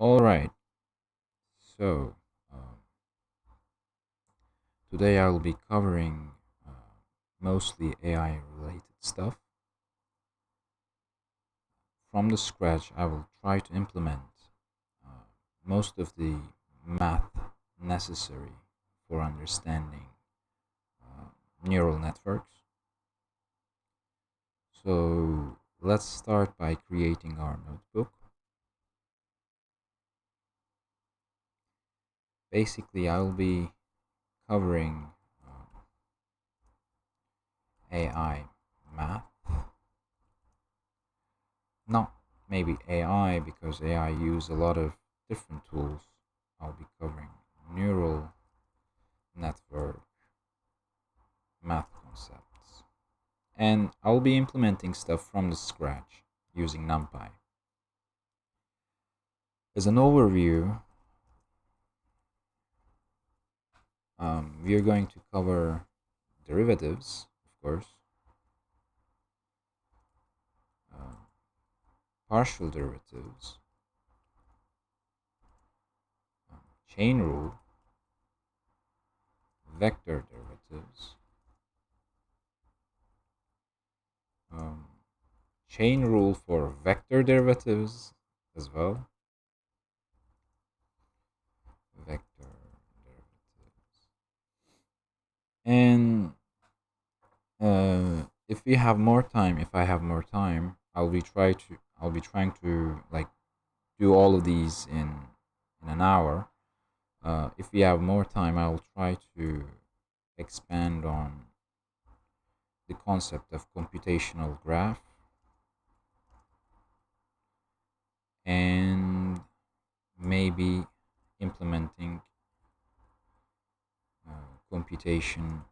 All right, so today I'll be covering mostly AI related stuff. From the scratch, I will try to implement uh, most of the math necessary for understanding uh, neural networks. So let's start by creating our notebook. Basically, I'll be covering AI math, not maybe AI because AI use a lot of different tools. I'll be covering neural network math concepts. And I'll be implementing stuff from the scratch using numpy. As an overview, we are going to cover derivatives, of course, uh, partial derivatives, chain rule, vector derivatives, um, chain rule for vector derivatives as well, vector derivatives. And if we have more time, if I have more time, I'll be trying to like do all of these in an hour. If we have more time, I'll try to expand on the concept of computational graph and maybe implementing computation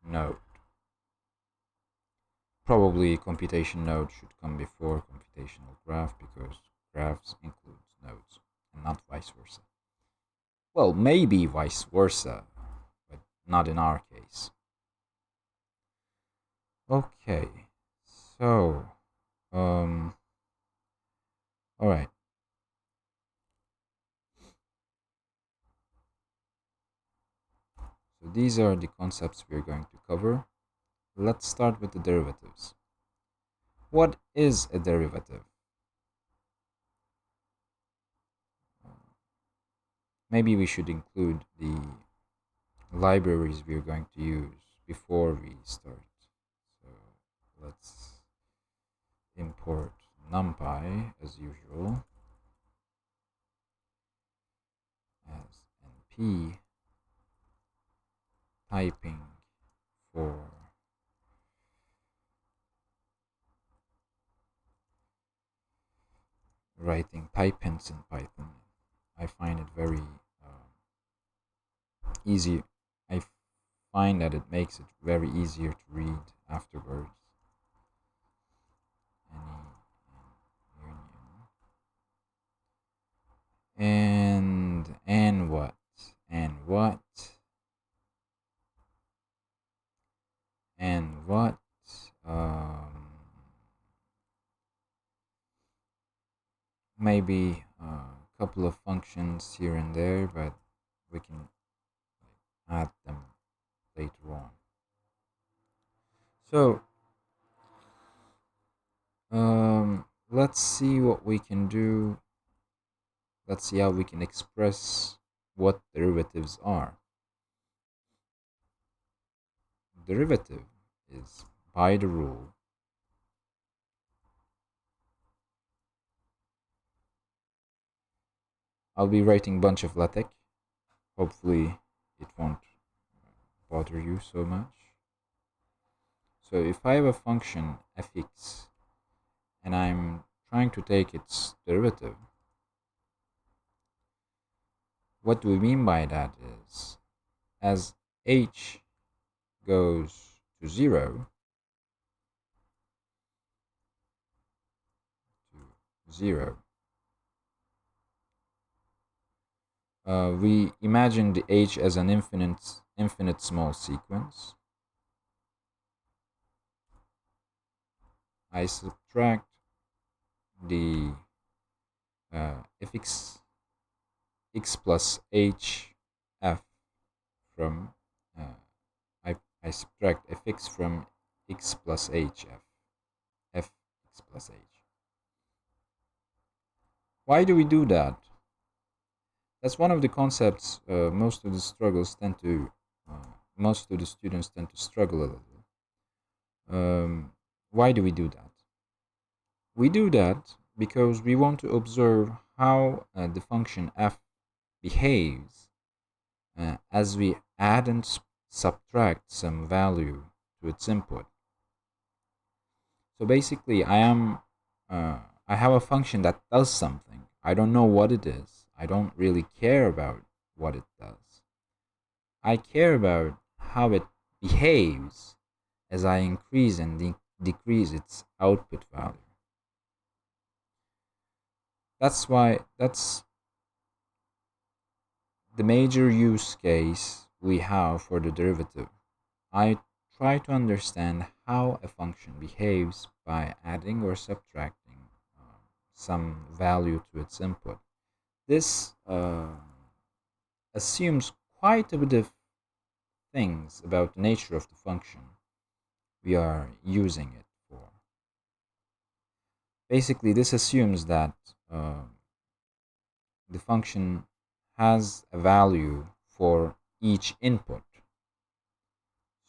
node. Probably computation node should come before computational graph because graphs includes nodes and not vice versa. Well, maybe vice versa, but not in our case. Okay, so, um, all right. So these are the concepts we're going to cover. Let's start with the derivatives. What is a derivative? Maybe we should include the libraries we're going to use before we start. So let's import numpy as usual as np typing for writing type hints in Python. I find it very easy. I find that it makes it very easier to read afterwards. Any union and what and what and what maybe a couple of functions here and there, but we can add them later on. So let's see what we can do. Let's see how we can express what derivatives are. Derivative is by the rule I'll be writing a bunch of LaTeX. Hopefully it won't bother you so much. So if I have a function fx and I'm trying to take its derivative, what do we mean by that is as h goes to 0, we imagine the h as an infinite small sequence. I subtract the if x plus h f from I subtract fx from x plus h f x plus h. Why do we do that? That's one of the concepts most of the students tend to struggle a little. Why do we do that? We do that because we want to observe how the function f behaves as we add and subtract some value to its input. So basically, I have a function that does something. I don't know what it is. I don't really care about what it does. I care about how it behaves as I increase and decrease its output value. That's the major use case we have for the derivative. I try to understand how a function behaves by adding or subtracting some value to its input. This assumes quite a bit of things about the nature of the function we are using it for. Basically, this assumes that the function has a value for each input.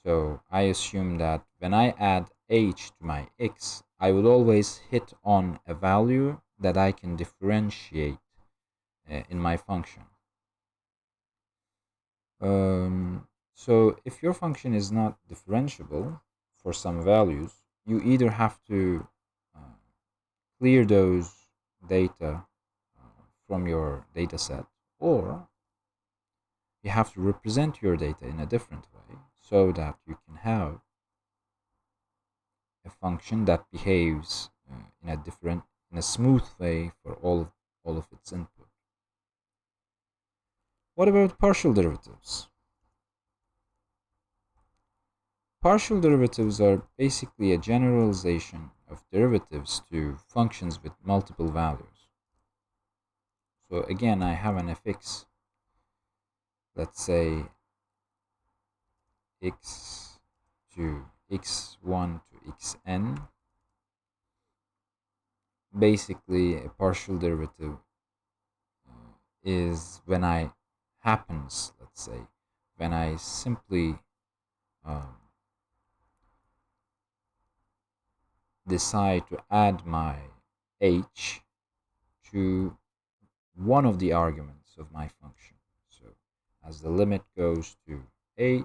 So I assume that when I add h to my x, I would always hit on a value that I can differentiate in my function. So if your function is not differentiable for some values, you either have to clear those data from your data set, or you have to represent your data in a different way so that you can have a function that behaves in a smooth way for all of its input. What about partial derivatives? Partial derivatives are basically a generalization of derivatives to functions with multiple values. So again, I have an fx, let's say x to x1 to xn. Basically, a partial derivative is when let's say, when I simply decide to add my h to one of the arguments of my function. So as the limit goes to h,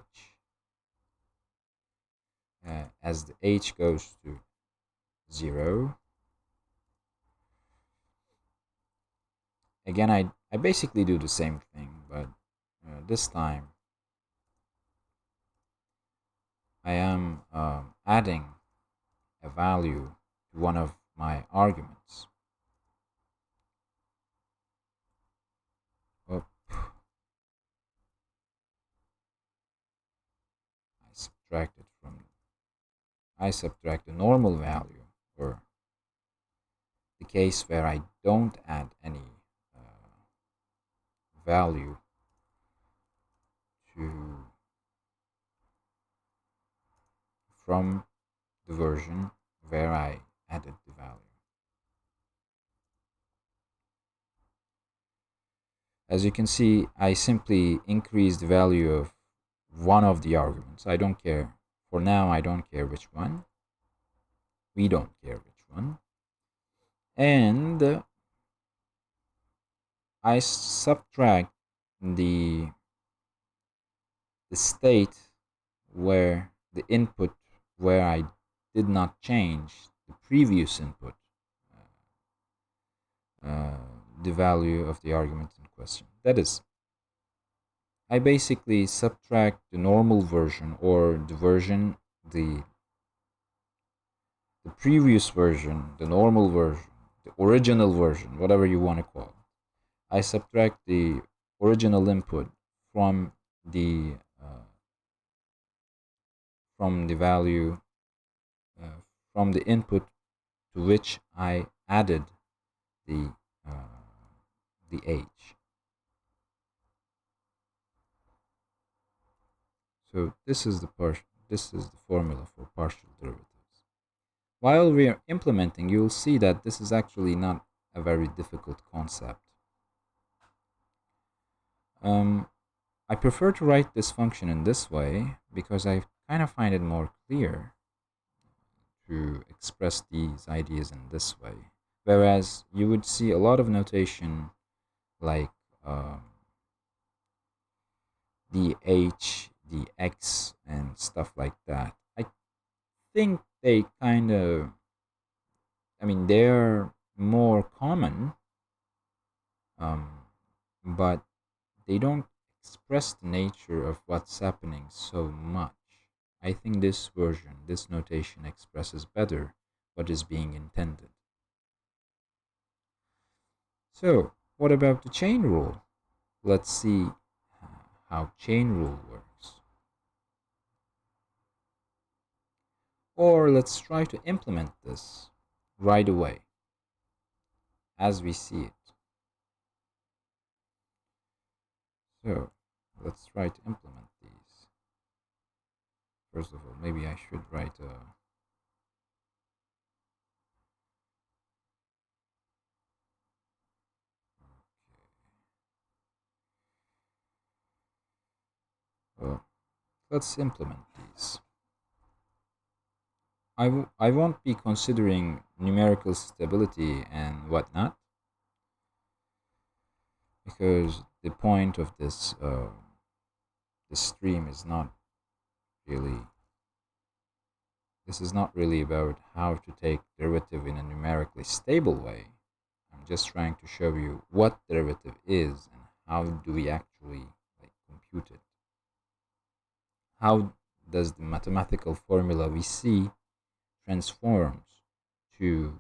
as the h goes to 0, again, I basically do the same thing, but this time I am adding a value to one of my arguments. Oh, I subtract the normal value, or the case where I don't add any value from the version where I added the value. As you can see, I simply increase the value of one of the arguments. I don't care. For now, I don't care which one. We don't care which one. And I subtract the state where the input where I did not change the previous input, the value of the argument in question. That is, I basically subtract the normal version, or the previous version, the normal version, the original version, whatever you want to call it. I subtract the original input from the value from the input to which I added the the h. So this is the formula for partial derivatives. While we are implementing, you'll see that this is actually not a very difficult concept. I prefer to write this function in this way because I kind of find it more clear to express these ideas in this way. Whereas you would see a lot of notation like the h, the x, and stuff like that. I think they kind of, they're more common, but they don't express the nature of what's happening so much. I think this version, this notation expresses better what is being intended. So, what about the chain rule? Let's see how chain rule works. Or let's try to implement this right away as we see it. So, let's try to implement these. First of all, maybe I should write a let's implement these. I won't be considering numerical stability and whatnot because the point of this stream is not really, this is not really about how to take derivative in a numerically stable way. I'm just trying to show you what derivative is and how do we actually compute it. How does the mathematical formula we see transforms to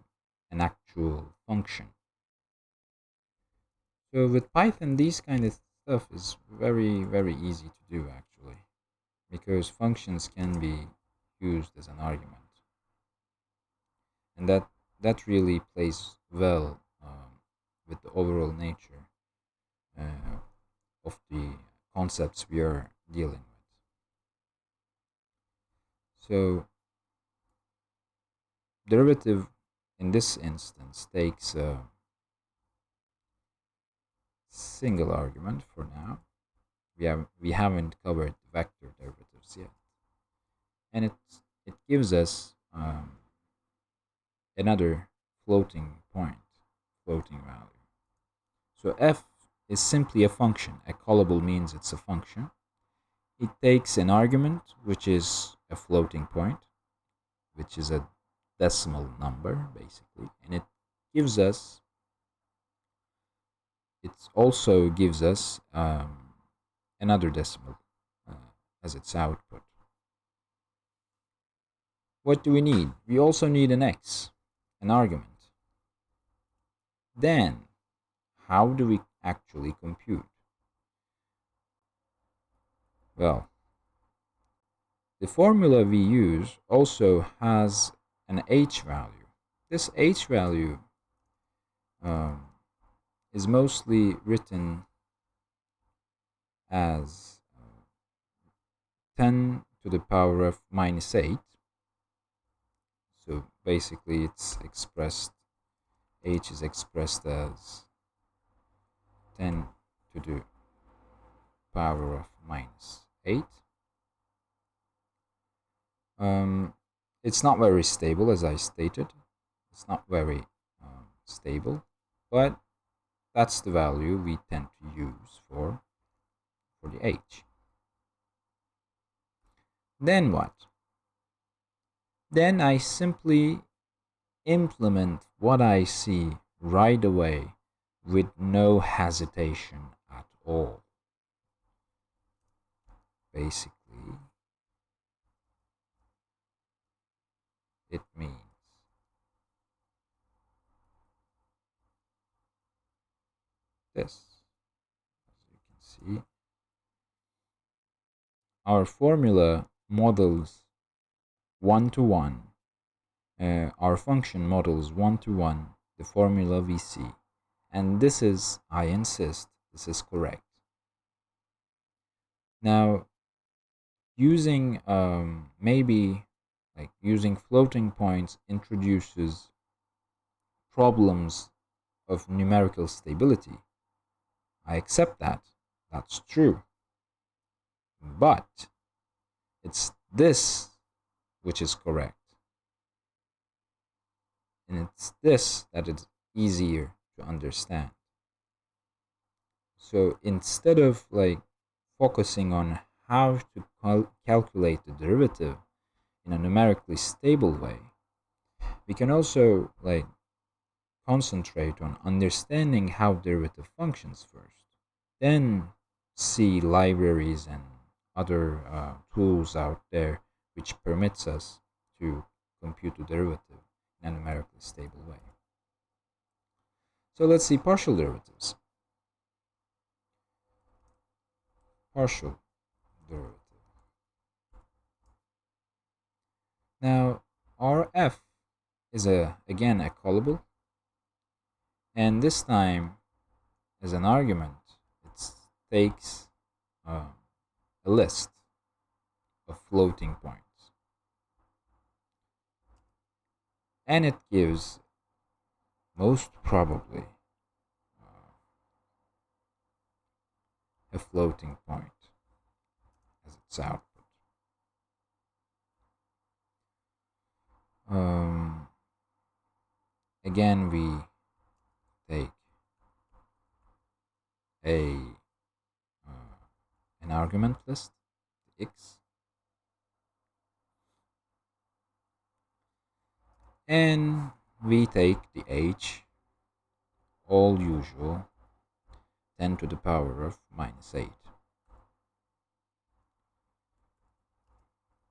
an actual function. So with Python, these kind of stuff is very, very easy to do actually, because functions can be used as an argument, and that really plays well with the overall nature of the concepts we are dealing with. So derivative in this instance takes a single argument for now. We haven't covered vector derivatives yet, and it gives us another floating point, floating value. So f is simply a function. A callable means it's a function. It takes an argument, which is a floating point, which is a decimal number basically, and it also gives us another decimal as its output. What do we need? We also need an x, an argument. Then, how do we actually compute? Well, the formula we use also has an h value. This h value is mostly written as 10 to the power of minus 8. So basically it's expressed, h is expressed as 10 to the power of minus 8. It's not very stable, as I stated. It's not very stable, but that's the value we tend to use for the h. Then what? Then I simply implement what I see right away with no hesitation at all. Basically, it means this. As you can see, our formula models one-to-one. Our function models one-to-one the formula we see, And this is, I insist, this is correct. Now, using maybe like using floating points introduces problems of numerical stability. I accept that. That's true. But it's this which is correct. And it's this that is easier to understand. So instead of like focusing on how to calculate the derivative in a numerically stable way, we can also like concentrate on understanding how derivative functions first. Then see libraries and other tools out there which permits us to compute the derivative in a numerically stable way. So let's see partial derivatives. Partial derivative. Now, Rf is again a callable, and this time as an argument it takes a list of floating points, and it gives most probably a floating point as its output. Again, we take a an argument list x, and we take the h, all usual, 10 to the power of minus 8.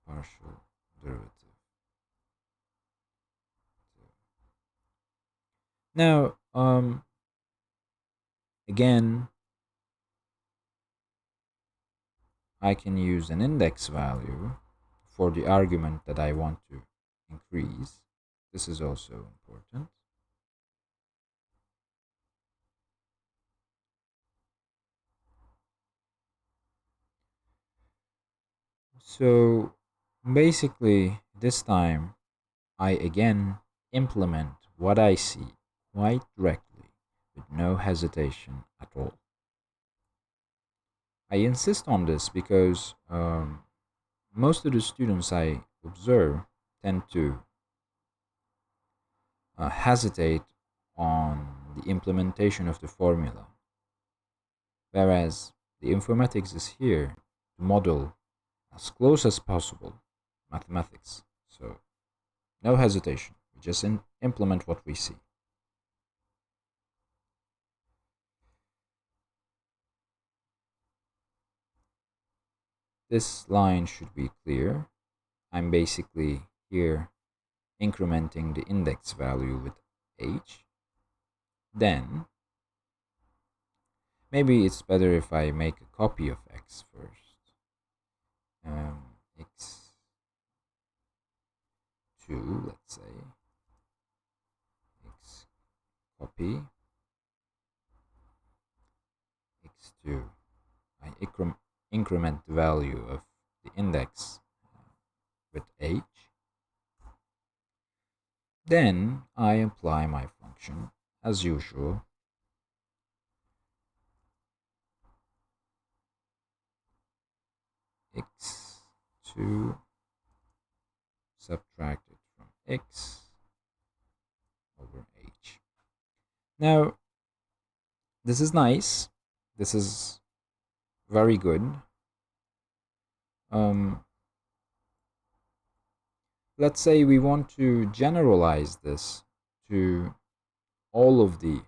Partial derivative. Now, again, I can use an index value for the argument that I want to increase. This is also important. So basically, this time I again implement what I see quite directly with no hesitation at all. I insist on this because most of the students I observe tend to hesitate on the implementation of the formula, whereas the informatics is here to model as close as possible mathematics. So no hesitation, we just implement what we see. This line should be clear. I'm basically here incrementing the index value with h. Then maybe it's better if I make a copy of x first. X2, let's say, x copy x2. I increment the value of the index with h. Then I apply my function as usual. X2 subtracted from x over h. Now, this is nice. This is very good. Let's say we want to generalize this to all of the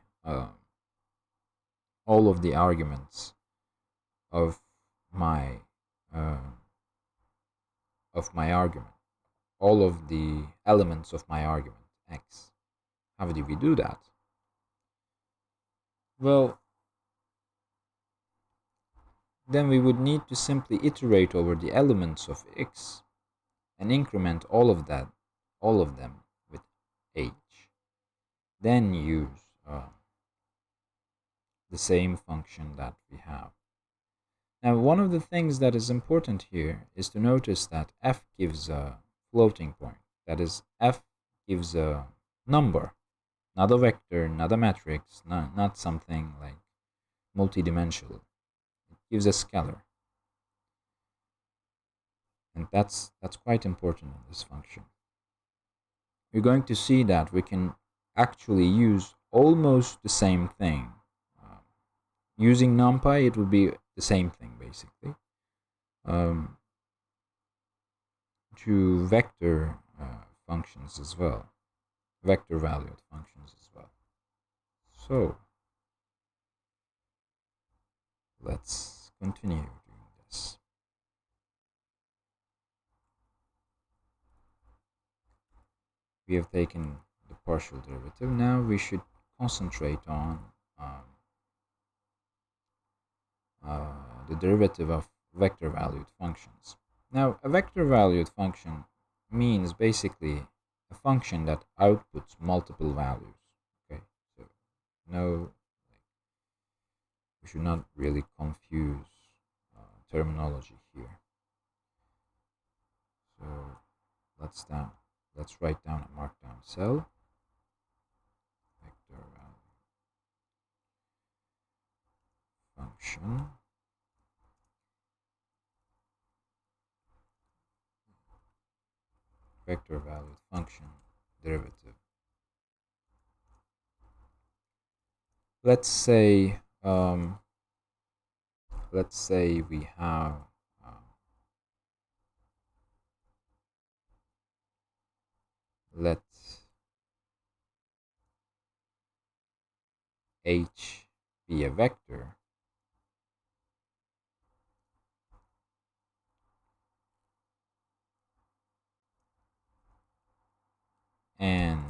arguments of my argument, all of the elements of my argument x. How do we do that? Well, then we would need to simply iterate over the elements of x and increment all of them with h. Then use the same function that we have. Now, one of the things that is important here is to notice that f gives a floating point. That is, f gives a number, not a vector, not a matrix, not something like multidimensional. It gives a scalar. And that's quite important in this function. We're going to see that we can actually use almost the same thing. Using numpy, it would be the same thing, basically. To vector functions as well, vector valued functions as well. So let's continue doing this. We have taken the partial derivative. Now we should concentrate on the derivative of vector valued functions. Now, a vector valued function means basically a function that outputs multiple values. Okay, so no, we should not really confuse terminology here. So let's write down a markdown cell. Vector value function. Vector valued function derivative. Let's say we have let h be a vector and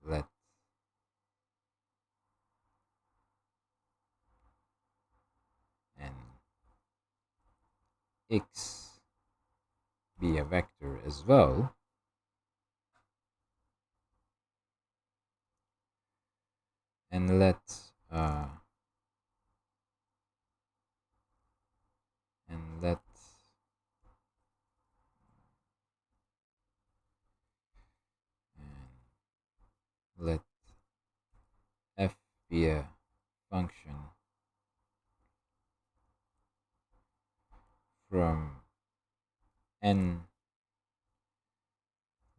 let n x be a vector as well, and let let f be a function from n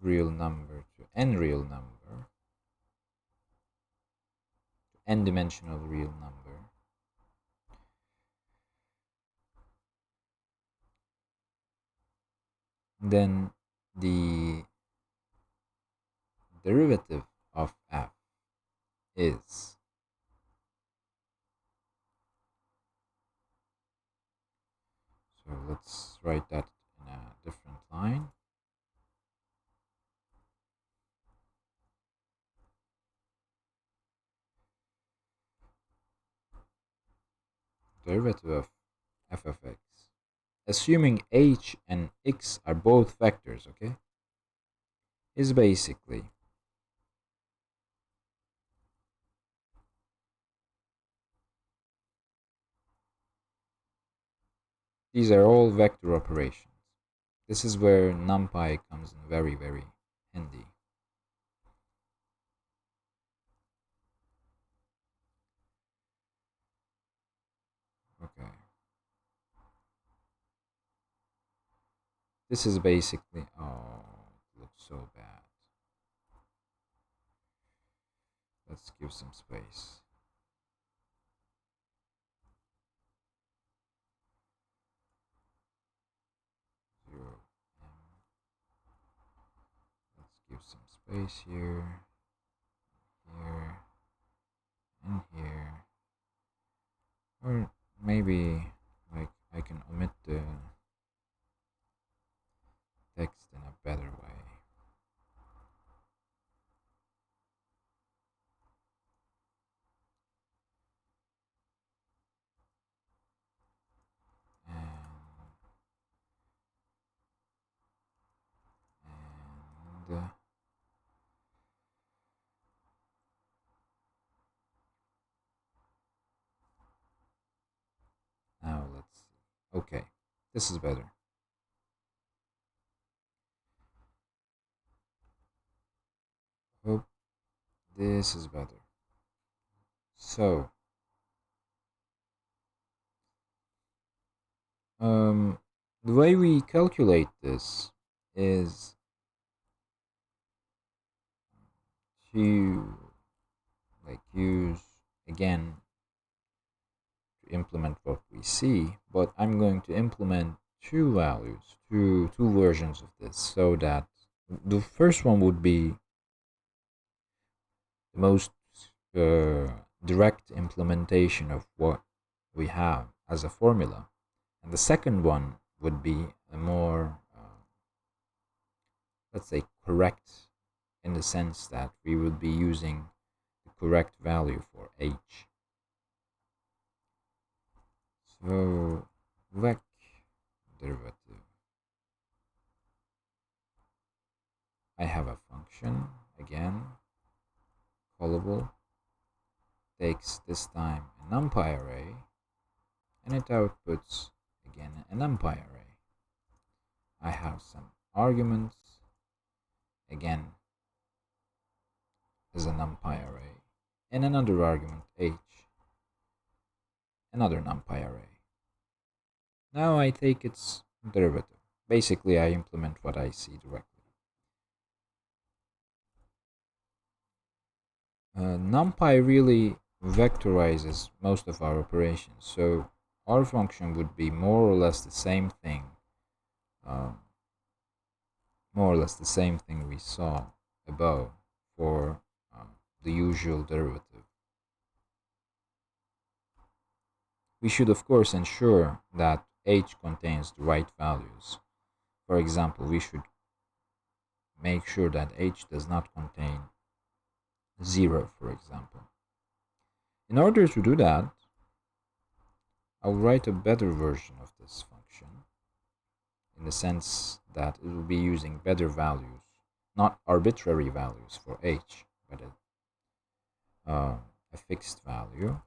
real number to n real number, to n-dimensional real number, then the derivative of f is so let's write that in a different line. Derivative of f of x, assuming h and x are both vectors, okay, is basically these are all vector operations. This is where numpy comes in very, very handy. Okay. This is basically, oh, it looks so bad. Let's give some space. Zero M. Let's give some space here, here, and here. Or maybe like I can omit the text in a better way. And Okay, this is better. Hope this is better. So, the way we calculate this is to use again to implement what we see, but I'm going to implement two values, two versions of this, so that the first one would be the most direct implementation of what we have as a formula, and the second one would be a more, let's say, correct, in the sense that we would be using the correct value for h. So, vec derivative. I have a function, again, callable, takes this time a numpy array, and it outputs, again, a numpy array. I have some arguments, again, as a numpy array, and another argument, h, another numpy array. Now I take its derivative. Basically, I implement what I see directly. NumPy really vectorizes most of our operations, so our function would be more or less the same thing, we saw above for the usual derivative. We should of course ensure that h contains the right values. For example, we should make sure that h does not contain 0, for example. In order to do that, I'll write a better version of this function, in the sense that it will be using better values, not arbitrary values for h, but a fixed value.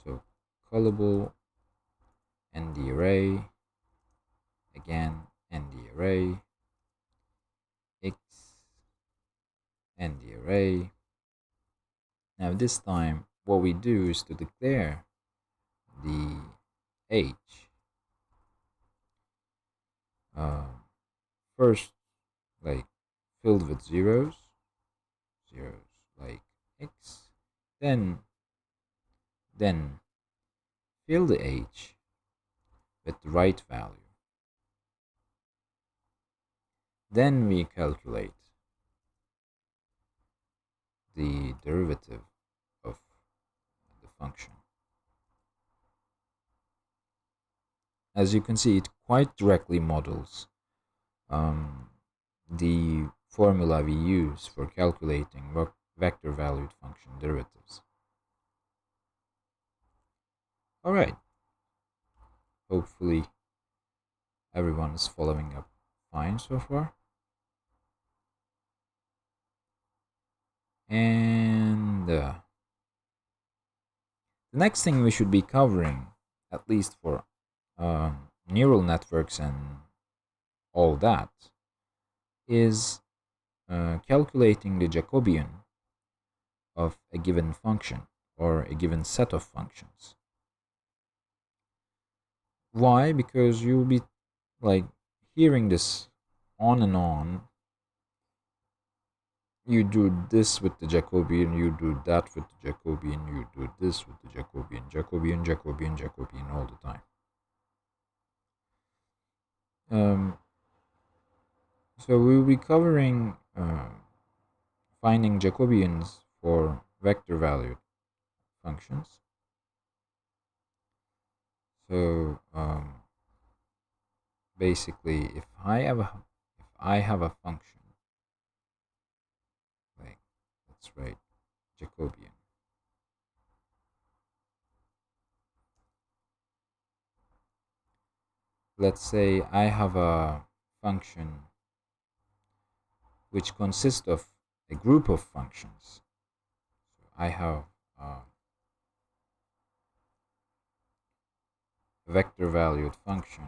So callable nd array, again nd array, x nd array. Now this time what we do is to declare the h first, like, filled with zeros like x, then fill the h with the right value. Then we calculate the derivative of the function. As you can see, it quite directly models the formula we use for calculating vector-valued function derivatives. Alright, hopefully everyone is following up fine so far. And the next thing we should be covering, at least for neural networks and all that, is calculating the Jacobian of a given function or a given set of functions. Why? Because you'll be hearing this on and on. You do this with the Jacobian, you do that with the Jacobian, you do this with the Jacobian, Jacobian all the time. So we'll be covering finding Jacobians for vector-valued functions. So basically, if I have a function, let's write Jacobian. Let's say I have a function which consists of a group of functions. So I have a vector valued function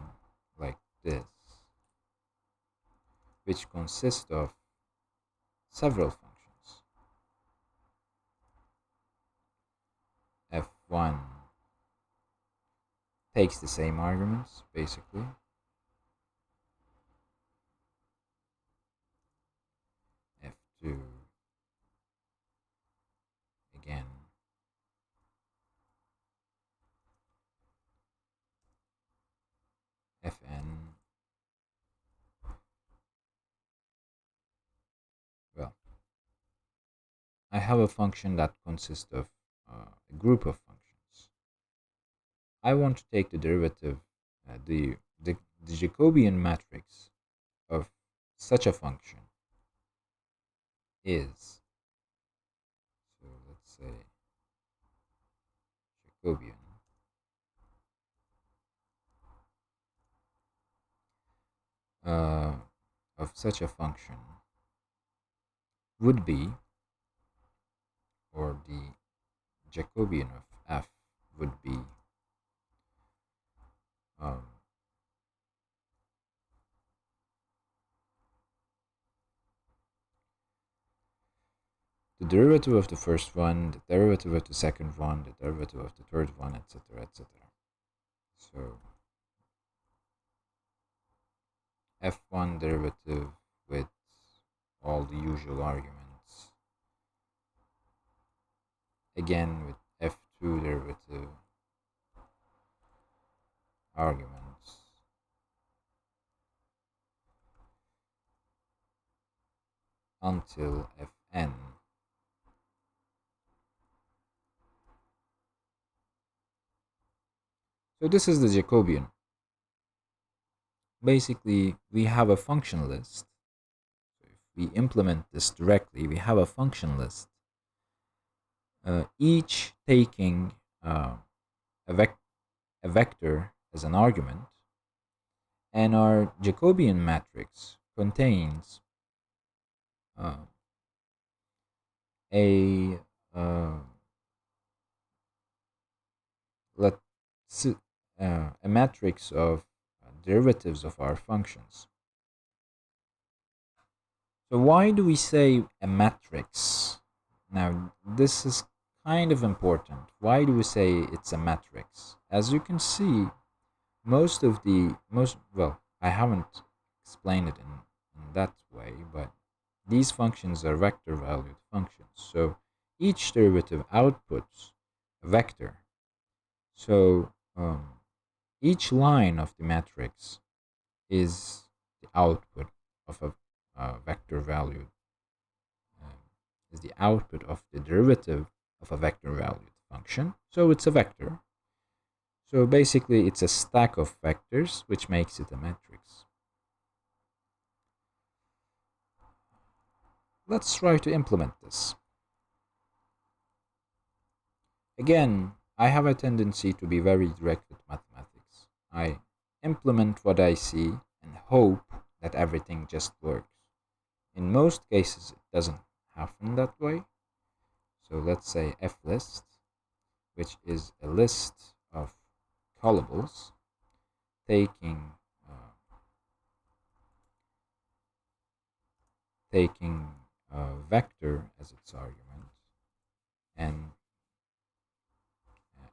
like this, which consists of several functions. F1 takes the same arguments, basically. F2 again. Fn, well, I have a function that consists of a group of functions. I want to take the derivative, the Jacobian matrix of such a function is, so let's say Jacobian of such a function would be, or the Jacobian of f would be, um, the derivative of the first one, the derivative of the second one, the derivative of the third one, etc., etc. So f1 derivative with all the usual arguments, again with f2 derivative arguments, until fn. So this is the Jacobian. Basically, we have a function list. So if we implement this directly, we have a function list, each taking a, a vector as an argument, and our Jacobian matrix contains a let's a matrix of derivatives of our functions. So why do we say a matrix? Now this is kind of important. Why do we say it's a matrix? As you can see, well, I haven't explained it in that way, but these functions are vector valued functions. So each derivative outputs a vector. So each line of the matrix is the output of a vector valued, is the output of the derivative of a vector valued function. So it's a vector. So basically it's a stack of vectors, which makes it a matrix. Let's try to implement this. Again, I have a tendency to be very direct with mathematics. I implement what I see and hope that everything just works. In most cases, it doesn't happen that way. So let's say flist, which is a list of callables taking a vector as its argument and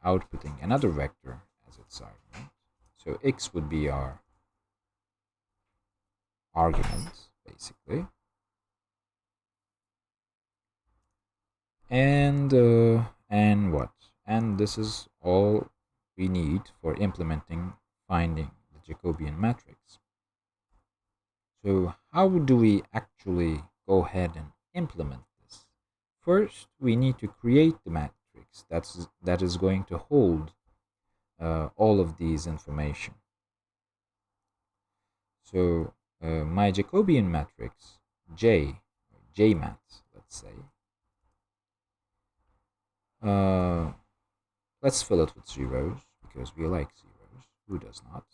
outputting another vector as its argument. So x would be our argument, basically. And what? And this is all we need for implementing finding the Jacobian matrix. So how do we actually go ahead and implement this? First, we need to create the matrix that is going to hold all of these information. So my Jacobian matrix, Jmat, let's say, let's fill it with zeros because we like zeros. Who does not?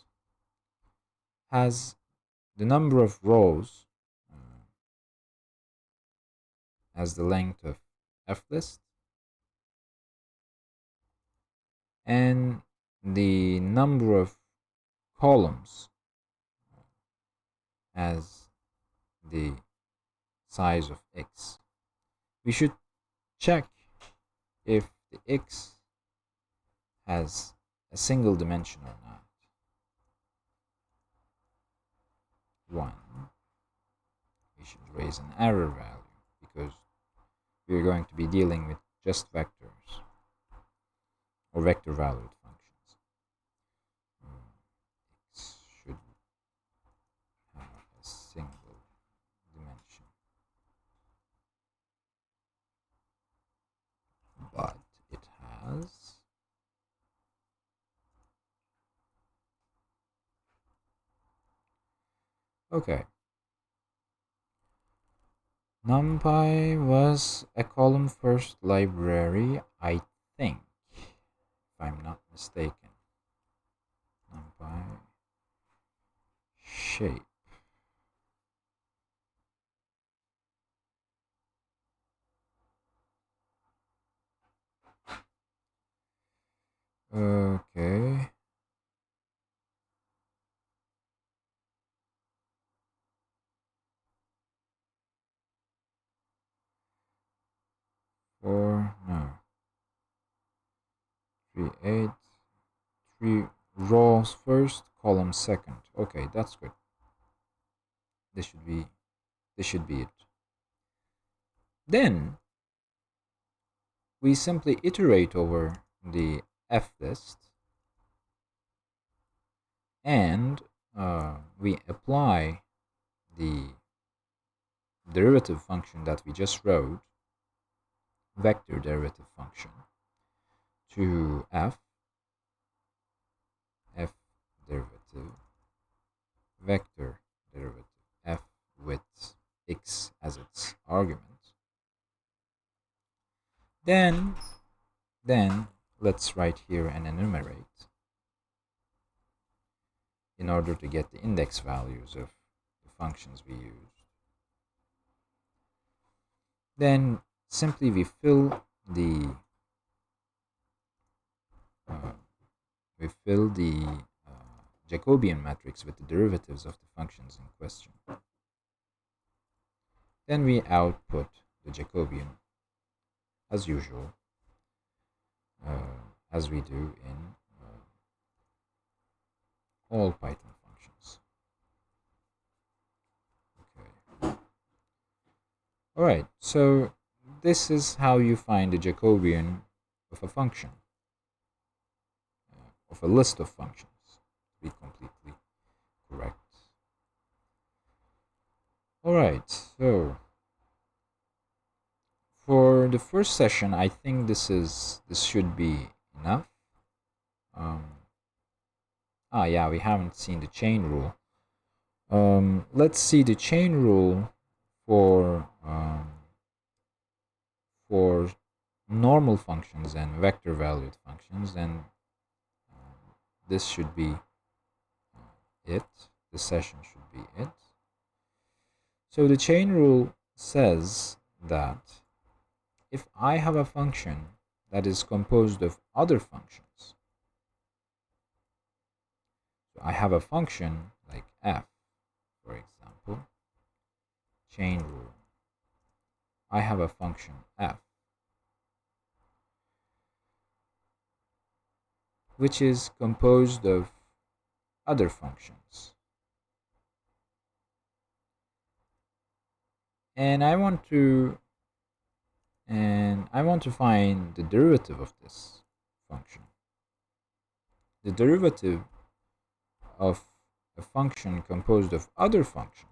Has the number of rows as the length of flist, and the number of columns as the size of x. We should check if the x has a single dimension or not. 1. We should raise an error value because we're going to be dealing with just vectors or vector valued functions. X should have a single dimension, but it has. Okay. NumPy was a column first library, I think, if I'm not mistaken. NumPy shape. Okay. No. 3, 8. 3 rows first, column second. Okay, that's good. This should be it. Then we simply iterate over the f list and we apply the derivative function that we just wrote, vector derivative function, to f derivative, vector derivative, f with x as its argument. Then let's write here and enumerate in order to get the index values of the functions we used. Then simply we fill the Jacobian matrix with the derivatives of the functions in question. Then we output the Jacobian as usual, as we do in all Python functions. Okay. All right, so this is how you find the Jacobian of a function, of a list of functions, to be completely correct. All right, so for the first session, I think this should be enough. Yeah, we haven't seen the chain rule. Let's see the chain rule for normal functions and vector valued functions, and this should be it. This session should be it. So the chain rule says that if I have a function that is composed of other functions, so I have a function like f, for example, chain rule, I have a function f which is composed of other functions, and I want to find the derivative of this function. The derivative of a function composed of other functions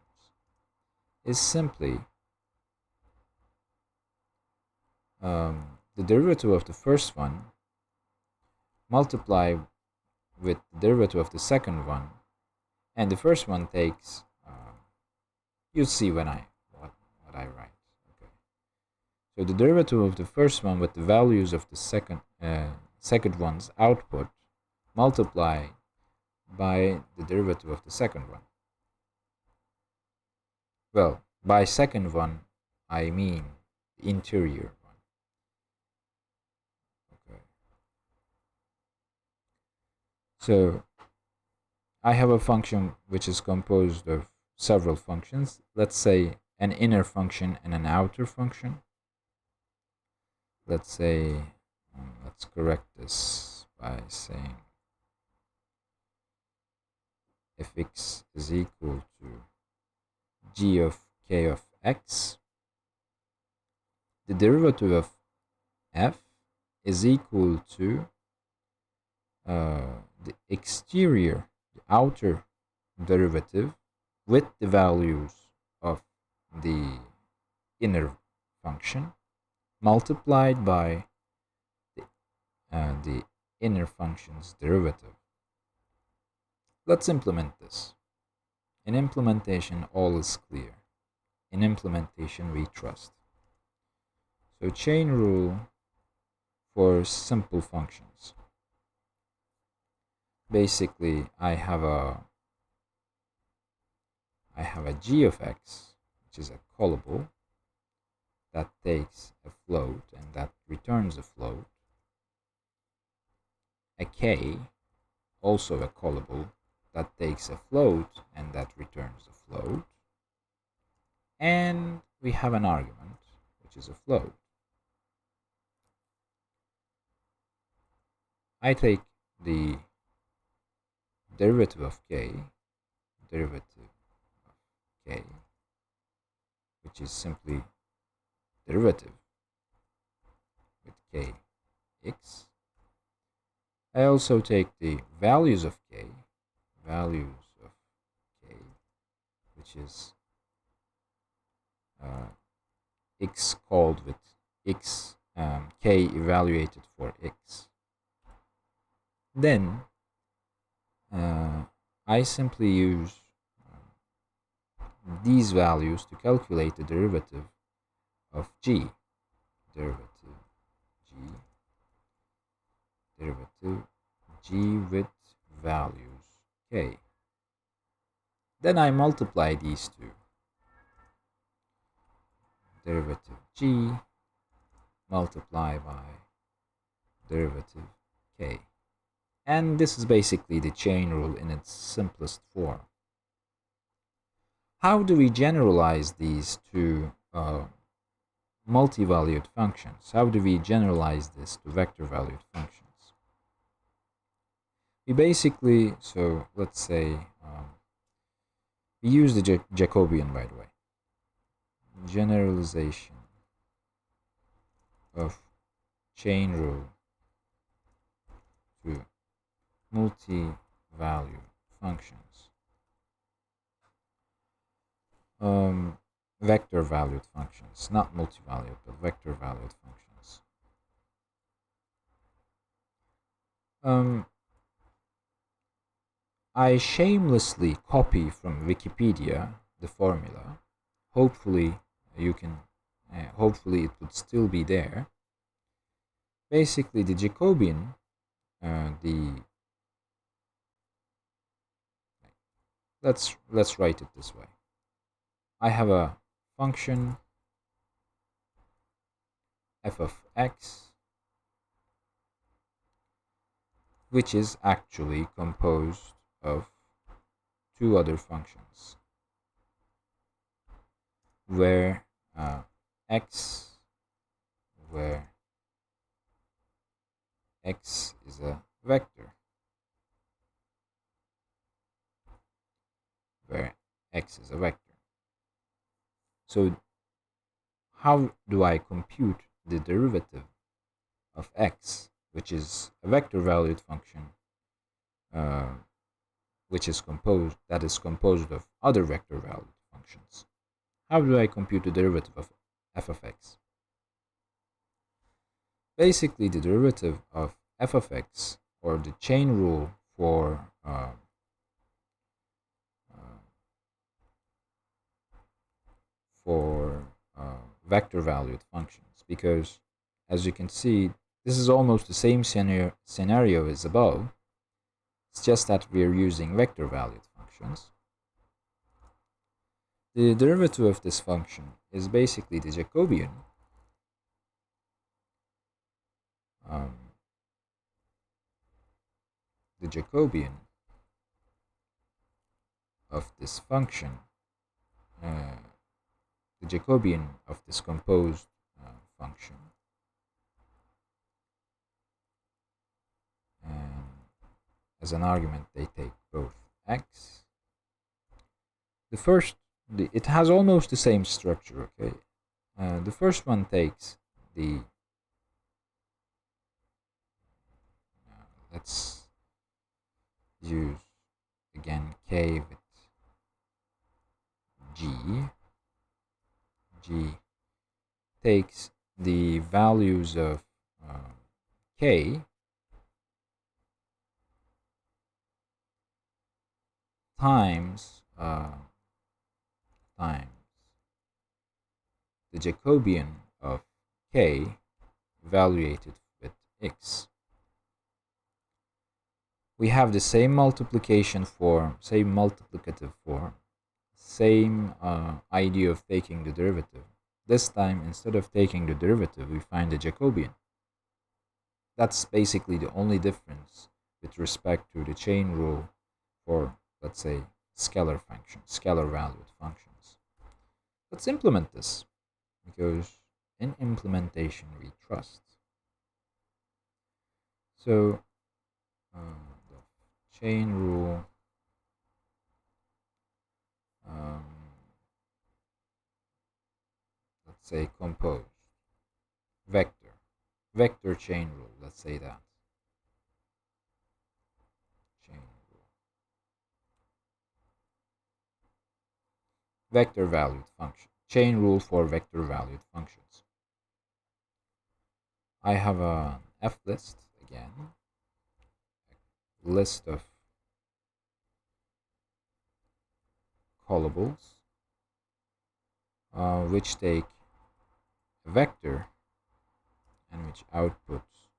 is simply the derivative of the first one multiplied with the derivative of the second one, and the first one takes you'll see when what I write. Okay, so the derivative of the first one with the values of the second one's output multiplied by the derivative of the second one. Well, by second one I mean the interior one. Okay. So I have a function which is composed of several functions. Let's say an inner function and an outer function. Let's say, let's correct this by saying if x is equal to g of k of x, the derivative of f is equal to the exterior, the outer derivative with the values of the inner function multiplied by the inner function's derivative. Let's implement this. In implementation, all is clear. In implementation, we trust. So chain rule for simple functions. Basically, I have a g of x, which is a callable that takes a float and that returns a float. A k, also a callable that takes a float and that returns a float. And we have an argument, which is a float. I take the derivative of k, which is simply derivative with kx. I also take the values of k, which is x called with x, k evaluated for x. Then I simply use these values to calculate the derivative of g. Derivative g with values k. Then I multiply these two. Derivative g multiplied by derivative k. And this is basically the chain rule in its simplest form. How do we generalize these to multi-valued functions? How do we generalize this to vector-valued functions? We basically, so let's say, we use the Jacobian, by the way. Generalization of chain rule to multi-valued functions. Vector-valued functions, not multi-valued, but vector-valued functions. I shamelessly copy from Wikipedia the formula. Hopefully you can, hopefully it would still be there. Basically, the Jacobian, let's write it this way. I have a function f of x, which is actually composed of two other functions, where x is a vector, So how do I compute the derivative of x, which is a vector-valued function, which is composed of other vector-valued functions? How do I compute the derivative of f of x? Basically, the derivative of f of x, or the chain rule for vector-valued functions, because as you can see, this is almost the same scenario as above. It's just that we're using vector-valued functions. The derivative of this function is basically the Jacobian the Jacobian of this function, uh, the Jacobian of this composed function, and as an argument they take both x. The first, it has almost the same structure, okay? The first one takes the, let's use again k with g. G takes the values of k times the Jacobian of k evaluated with x. We have the same multiplication form, same multiplicative form, same idea of taking the derivative. This time, instead of taking the derivative, we find the Jacobian. That's basically the only difference with respect to the chain rule for, let's say, scalar functions, scalar valued functions. Let's implement this, because in implementation we trust. So the chain rule, let's say composed vector chain rule, let's say that chain rule, vector valued function, chain rule for vector valued functions. I have an F list again, a list of callables which take a vector and which outputs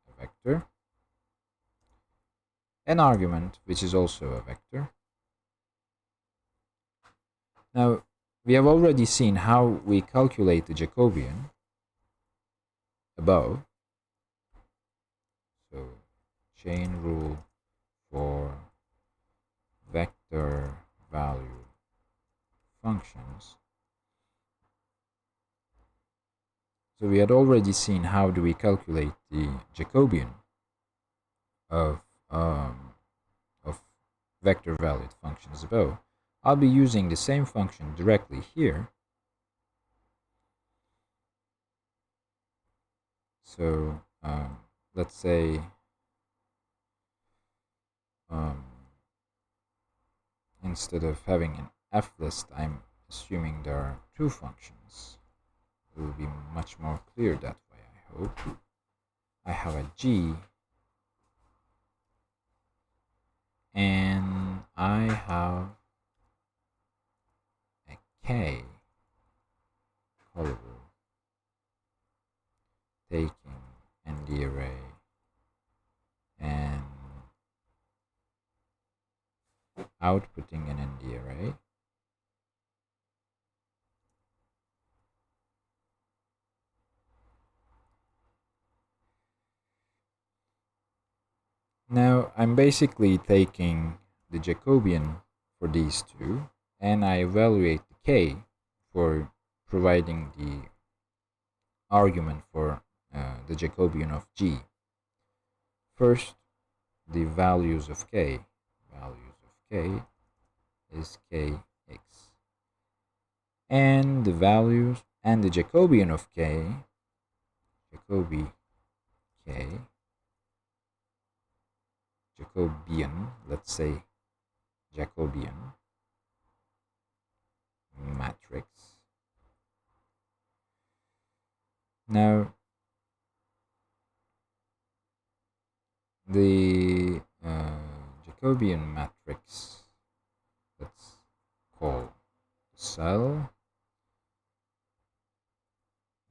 a vector, an argument which is also a vector. Now, we have already seen how we calculate the Jacobian above. So, chain rule for vector value functions. So we had already seen how do we calculate the Jacobian of vector valued functions above. I'll be using the same function directly here. So let's say instead of having an F list, I'm assuming there are two functions. It will be much more clear that way, I hope. I have a G and I have a K callable taking ND array and outputting an ND array. Now I'm basically taking the Jacobian for these two and I evaluate the K for providing the argument for the Jacobian of G. First, the values of K. Values of K is Kx. And the values and the Jacobian of K, Jacobian, let's say Jacobian matrix. Now, the Jacobian matrix, let's call cell.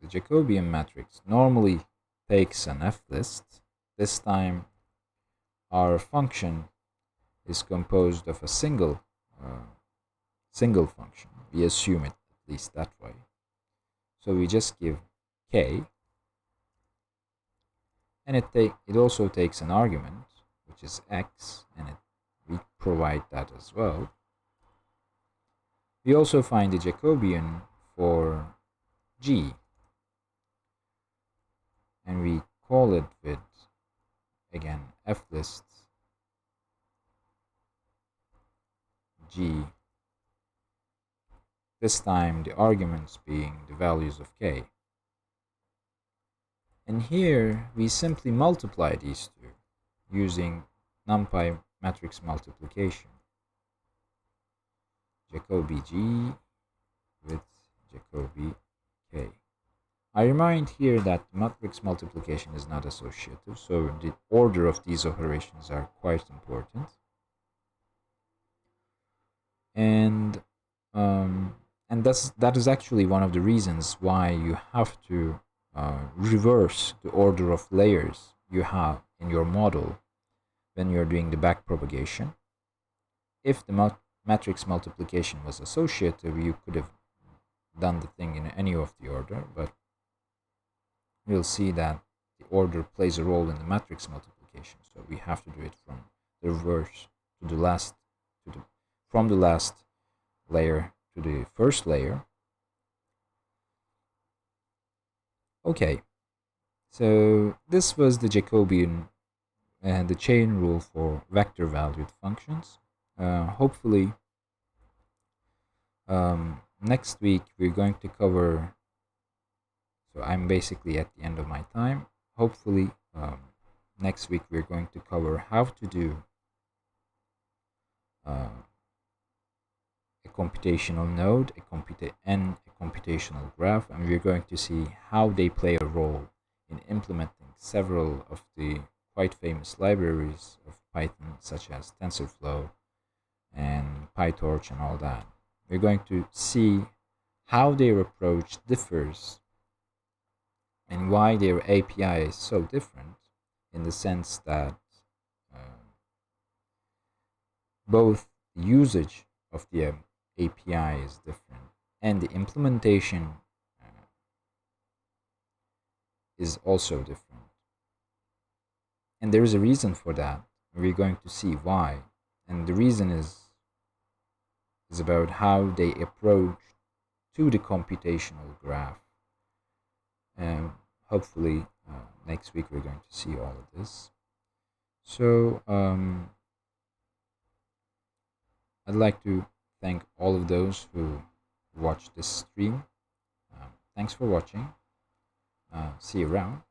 The Jacobian matrix normally takes an F list. This time our function is composed of a single function. We assume it at least that way. So we just give K, and it also takes an argument, which which is x, and we provide that as well. We also find the Jacobian for g, and we call it with, again, f-list g, this time the arguments being the values of k. And here we simply multiply these two using numpy matrix multiplication. Jacobi G with Jacobi K. I remind here that matrix multiplication is not associative, so the order of these operations are quite important. And that is actually one of the reasons why you have to reverse the order of layers you have in your model when you're doing the backpropagation. If the matrix multiplication was associative, you could have done the thing in any of the order, but we'll see that the order plays a role in the matrix multiplication, so we have to do it from the reverse to the last, from the last layer to the first layer. Okay, so this was the Jacobian and the chain rule for vector valued functions. Hopefully next week we're going to cover, so I'm basically at the end of my time. Hopefully next week we're going to cover how to do a computational node, and a computational graph, and we're going to see how they play a role in implementing several of the quite famous libraries of Python, such as TensorFlow and PyTorch and all that. We're going to see how their approach differs and why their API is so different, in the sense that both the usage of the API is different and the implementation is also different. And there is a reason for that. We're going to see why. And the reason is about how they approach to the computational graph. And hopefully next week we're going to see all of this. So I'd like to thank all of those who watched this stream. Thanks for watching. See you around.